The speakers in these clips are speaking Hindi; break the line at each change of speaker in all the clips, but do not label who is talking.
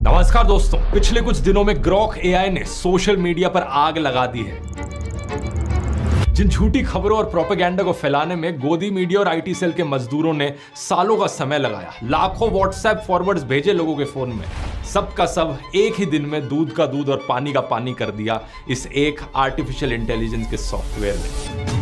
नमस्कार दोस्तों, पिछले कुछ दिनों में ग्रॉक एआई ने सोशल मीडिया पर आग लगा दी है। जिन झूठी खबरों और प्रोपेगेंडा को फैलाने में गोदी मीडिया और आईटी सेल के मजदूरों ने सालों का समय लगाया, लाखों व्हाट्सएप फॉरवर्ड्स भेजे लोगों के फोन में, सबका सब एक ही दिन में दूध का दूध और पानी का पानी कर दिया इस एक आर्टिफिशियल इंटेलिजेंस के सॉफ्टवेयर ने।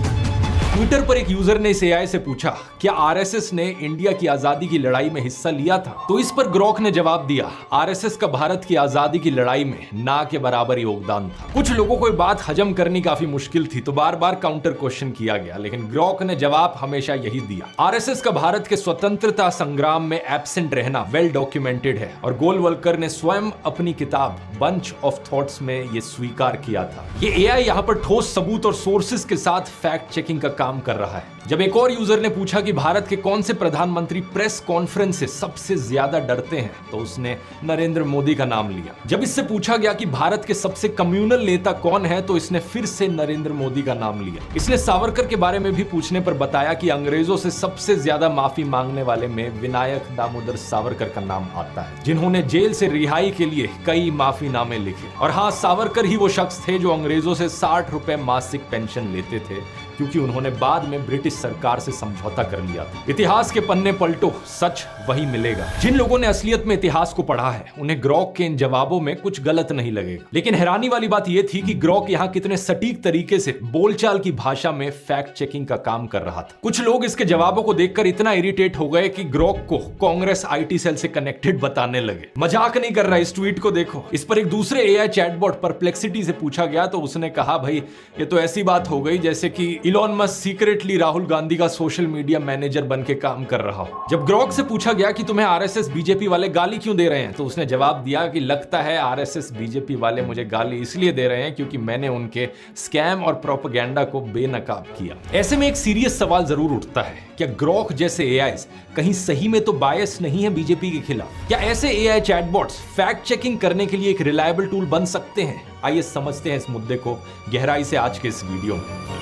ट्विटर पर एक यूजर ने इस एआई से पूछा, क्या आरएसएस ने इंडिया की आजादी की लड़ाई में हिस्सा लिया था? तो इस पर ग्रॉक ने जवाब दिया, आरएसएस का भारत की आजादी की लड़ाई में ना के बराबर योगदान था। कुछ लोगों को ये बात हजम करनी काफी मुश्किल थी, तो बार बार काउंटर क्वेश्चन किया गया, लेकिन ग्रॉक ने जवाब हमेशा यही दिया, आरएसएस का भारत के स्वतंत्रता संग्राम में एब्सेंट रहना वेल डॉक्यूमेंटेड है और गोलवलकर ने स्वयं अपनी किताब बंच ऑफ थॉट्स में ये स्वीकार किया था। ये एआई यहाँ पर ठोस सबूत और सोर्सेस के साथ फैक्ट चेकिंग का काम कर रहा है। जब एक और यूजर ने पूछा कि भारत के कौन से प्रधानमंत्री प्रेस कॉन्फ्रेंस से सबसे ज्यादा डरते हैं, तो उसने नरेंद्र मोदी का नाम लिया। जब इससे पूछा गया कि भारत के सबसे कम्युनल नेता कौन है, तो इसने फिर से नरेंद्र मोदी का नाम लिया। इसने सावरकर के बारे में भी पूछने पर बताया कि अंग्रेजों से सबसे ज्यादा माफी मांगने वाले में विनायक दामोदर सावरकर का नाम आता है, जिन्होंने जेल से रिहाई के लिए कई माफीनामे लिखे। और हाँ, सावरकर ही वो शख्स थे जो अंग्रेजों से 60 रुपए मासिक पेंशन लेते थे, क्योंकि उन्होंने बाद में ब्रिटिश सरकार से समझौता कर लिया था। इतिहास के पन्ने पलटो, सच वही मिलेगा। जिन लोगों ने असलियत में इतिहास को पढ़ा है, उन्हें ग्रॉक के इन जवाबों में कुछ गलत नहीं लगेगा। लेकिन हैरानी वाली बात यह थी कि ग्रॉक यहाँ कितने सटीक तरीके से बोलचाल की भाषा में फैक्ट चेकिंग का काम कर रहा था। कुछ लोग इसके जवाबों को देखकर इतना इरिटेट हो गए कि ग्रॉक को कांग्रेस आईटी सेल से कनेक्टेड बताने लगे। मजाक नहीं कर रहा, इस ट्वीट को देखो। इस पर एक दूसरे एआई चैटबॉट परप्लेक्सिटी से पूछा गया, तो उसने कहा, भाई ये तो ऐसी बात हो गई जैसे कि Elon Musk secretly Rahul Gandhi का सोशल मीडिया मैनेजर बन के काम कर रहा हो। जब ग्रॉक से पूछा गया कि तुम्हें आरएसएस बीजेपी वाले गाली क्यों दे रहे हैं, तो उसने जवाब दिया कि लगता है आरएसएस बीजेपी वाले मुझे गाली इसलिए दे रहे हैं क्योंकि मैंने उनके स्कैम और प्रोपेगेंडा को बेनकाब किया। ऐसे में एक सीरियस सवाल जरूर उठता है, क्या ग्रॉक जैसे एआईज कहीं सही में तो बायस नहीं है बीजेपी के खिलाफ? क्या ऐसे एआई चैटबॉट्स फैक्ट चेकिंग करने के लिए एक रिलायबल टूल बन सकते हैं? आइए समझते हैं इस मुद्दे को गहराई से आज के इस वीडियो में।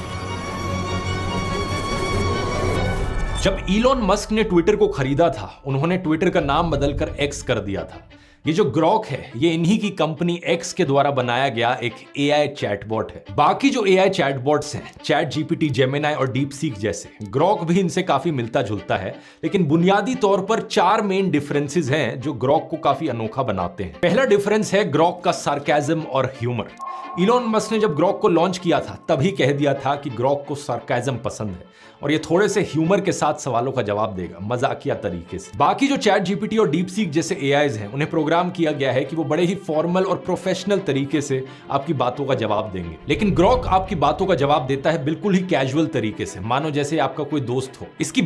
जब इलॉन मस्क ने ट्विटर को खरीदा था, उन्होंने ट्विटर का नाम बदलकर एक्स कर दिया था। ये जो ग्रॉक है, ये इन्हीं की कंपनी एक्स के द्वारा बनाया गया एक एआई चैटबॉट है। बाकी जो एआई चैटबॉट्स हैं, चैट जीपीटी, जेमिनाई और डीपसीक जैसे, ग्रॉक भी इनसे काफी मिलता जुलता है, लेकिन बुनियादी तौर पर 4 मेन डिफरेंसेस हैं जो ग्रॉक को काफी अनोखा बनाते हैं। पहला डिफरेंस है ग्रॉक का सार्केज्म और ह्यूमर। इलॉन मस्क ने जब ग्रॉक को लॉन्च किया था, तभी कह दिया था कि ग्रॉक को सार्केज्म पसंद है और ये थोड़े से ह्यूमर के साथ सवालों का जवाब देगा, मजाकिया तरीके से। बाकी जो चैट जीपीटी और डीपसीक जैसे एआईज हैं, उन्हें प्रोग्राम किया गया है कि वो बड़े ही फॉर्मल और प्रोफेशनल तरीके से आपकी बातों का जवाब देंगे। लेकिन ग्रॉक आपकी बातों का जवाब देता है बिल्कुल ही कैजुअल तरीके से, मानो जैसे आपका कोई दोस्त हो। इसकी